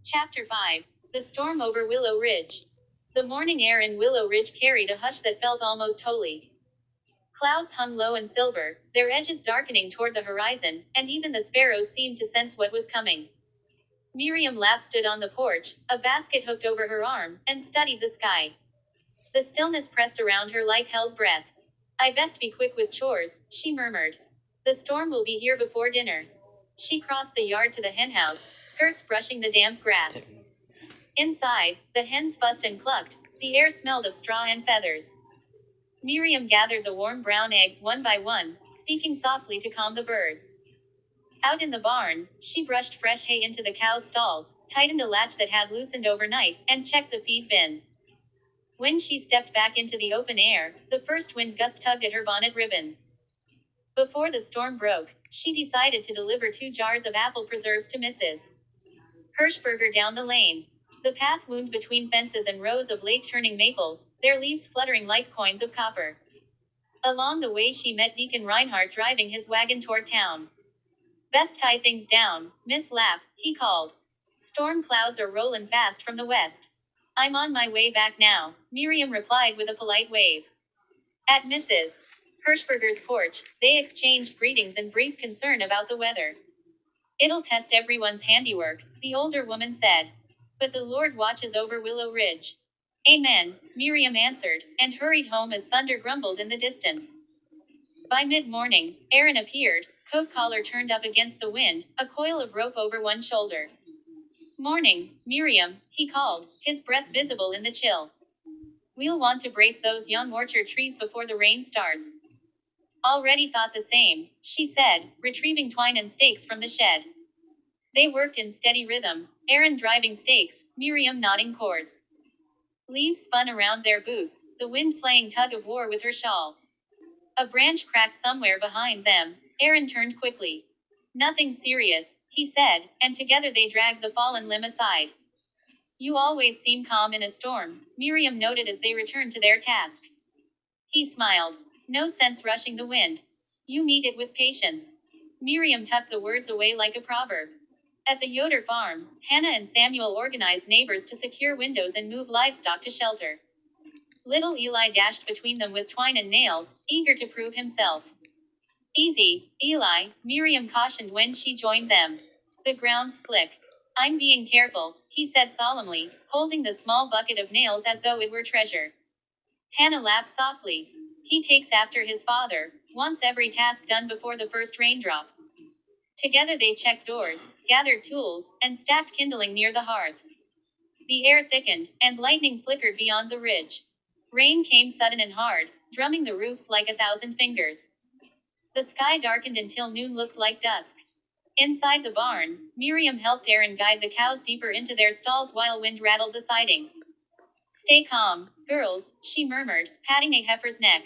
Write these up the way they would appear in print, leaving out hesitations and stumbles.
Chapter 5. The Storm over Willow Ridge. The morning air in Willow Ridge carried a hush that felt almost holy. Clouds hung low and silver, their edges darkening toward the horizon, and even the sparrows seemed to sense what was coming. Miriam Lapp stood on the porch, a basket hooked over her arm, and studied the sky. The stillness pressed around her like held breath. I best be quick with chores, she murmured. The storm will be here before dinner. She crossed the yard to the henhouse, skirts brushing the damp grass. Inside, the hens fussed and clucked, the air smelled of straw and feathers. Miriam gathered the warm brown eggs one by one, speaking softly to calm the birds. Out in the barn, she brushed fresh hay into the cows' stalls, tightened a latch that had loosened overnight, and checked the feed bins. When she stepped back into the open air, the first wind gust tugged at her bonnet ribbons. Before the storm broke, she decided to deliver 2 jars of apple preserves to Mrs. Hirschberger down the lane. The path wound between fences and rows of late-turning maples, their leaves fluttering like coins of copper. Along the way she met Deacon Reinhardt driving his wagon toward town. Best tie things down, Miss Lapp, he called. Storm clouds are rollin' fast from the west. I'm on my way back now, Miriam replied with a polite wave. At Mrs. Hirschberger's porch, they exchanged greetings and brief concern about the weather. It'll test everyone's handiwork, the older woman said. But the Lord watches over Willow Ridge. Amen, Miriam answered, and hurried home as thunder grumbled in the distance. By mid-morning, Aaron appeared, coat collar turned up against the wind, a coil of rope over one shoulder. Morning, Miriam, he called, his breath visible in the chill. We'll want to brace those young orchard trees before the rain starts. Already thought the same, she said, retrieving twine and stakes from the shed. They worked in steady rhythm, Aaron driving stakes, Miriam knotting cords. Leaves spun around their boots, the wind playing tug of war with her shawl. A branch cracked somewhere behind them. Aaron turned quickly. Nothing serious, he said, and together they dragged the fallen limb aside. You always seem calm in a storm, Miriam noted as they returned to their task. He smiled. No sense rushing the wind. You meet it with patience. Miriam tucked the words away like a proverb. At the Yoder farm, Hannah and Samuel organized neighbors to secure windows and move livestock to shelter. Little Eli dashed between them with twine and nails, eager to prove himself. Easy, Eli, Miriam cautioned when she joined them. The ground's slick. I'm being careful, he said solemnly, holding the small bucket of nails as though it were treasure. Hannah laughed softly. He takes after his father, wants every task done before the first raindrop. Together they checked doors, gathered tools, and stacked kindling near the hearth. The air thickened, and lightning flickered beyond the ridge. Rain came sudden and hard, drumming the roofs like 1,000 fingers. The sky darkened until noon looked like dusk. Inside the barn, Miriam helped Aaron guide the cows deeper into their stalls while wind rattled the siding. Stay calm, girls, she murmured, patting a heifer's neck.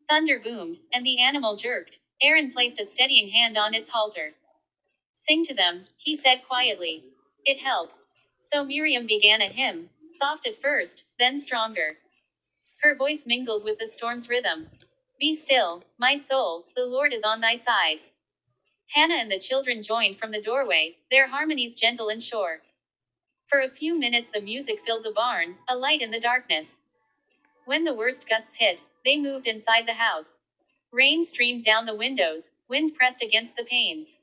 Thunder boomed, and the animal jerked. Aaron placed a steadying hand on its halter. Sing to them, he said quietly. It helps. So Miriam began a hymn, soft at first, then stronger. Her voice mingled with the storm's rhythm. Be still, my soul, the Lord is on thy side. Hannah and the children joined from the doorway, their harmonies gentle and sure. For a few minutes the music filled the barn, a light in the darkness. When the worst gusts hit, they moved inside the house. Rain streamed down the windows, wind pressed against the panes.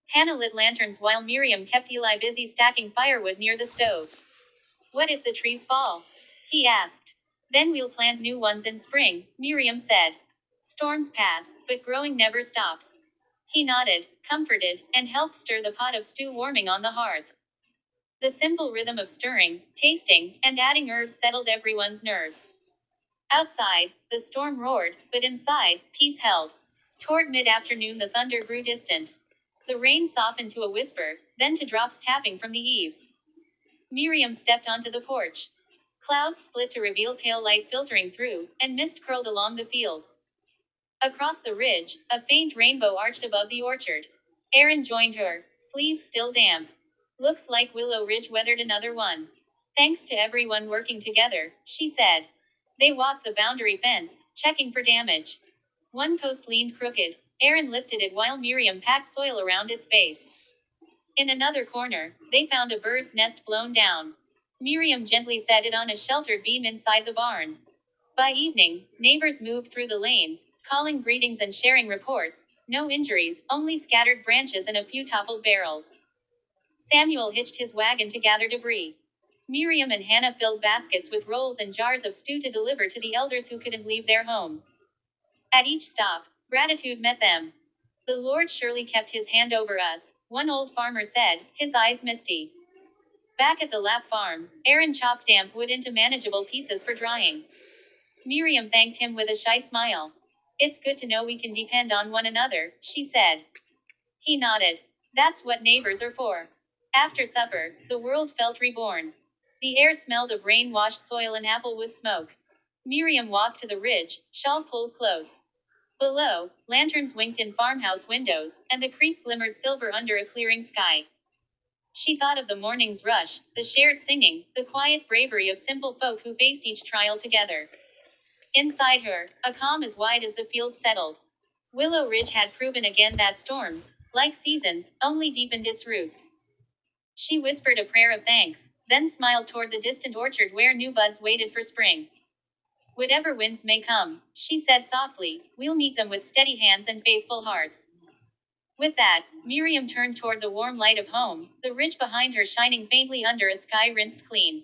Hannah lit lanterns while Miriam kept Eli busy stacking firewood near the stove. What if the trees fall? He asked. Then we'll plant new ones in spring, Miriam said. Storms pass, but growing never stops. He nodded, comforted, and helped stir the pot of stew warming on the hearth. The simple rhythm of stirring, tasting, and adding herbs settled everyone's nerves. Outside, the storm roared, but inside, peace held. Toward mid-afternoon the thunder grew distant. The rain softened to a whisper, then to drops tapping from the eaves. Miriam stepped onto the porch. Clouds split to reveal pale light filtering through, and mist curled along the fields. Across the ridge, a faint rainbow arched above the orchard. Aaron joined her, sleeves still damp. Looks like Willow Ridge weathered another one. Thanks to everyone working together, she said. They walked the boundary fence, checking for damage. One post leaned crooked. Aaron lifted it while Miriam packed soil around its base. In another corner, they found a bird's nest blown down. Miriam gently set it on a sheltered beam inside the barn. By evening, neighbors moved through the lanes, calling greetings and sharing reports. No injuries, only scattered branches and a few toppled barrels. Samuel hitched his wagon to gather debris. Miriam and Hannah filled baskets with rolls and jars of stew to deliver to the elders who couldn't leave their homes. At each stop, gratitude met them. The Lord surely kept his hand over us, one old farmer said, his eyes misty. Back at the Lapp farm, Aaron chopped damp wood into manageable pieces for drying. Miriam thanked him with a shy smile. It's good to know we can depend on one another, she said. He nodded. That's what neighbors are for. After supper, the world felt reborn. The air smelled of rain-washed soil and applewood smoke. Miriam walked to the ridge, shawl pulled close. Below, lanterns winked in farmhouse windows, and the creek glimmered silver under a clearing sky. She thought of the morning's rush, the shared singing, the quiet bravery of simple folk who faced each trial together. Inside her, a calm as wide as the fields settled. Willow Ridge had proven again that storms, like seasons, only deepened its roots. She whispered a prayer of thanks, then smiled toward the distant orchard where new buds waited for spring. Whatever winds may come, she said softly, we'll meet them with steady hands and faithful hearts. With that, Miriam turned toward the warm light of home, the ridge behind her shining faintly under a sky rinsed clean.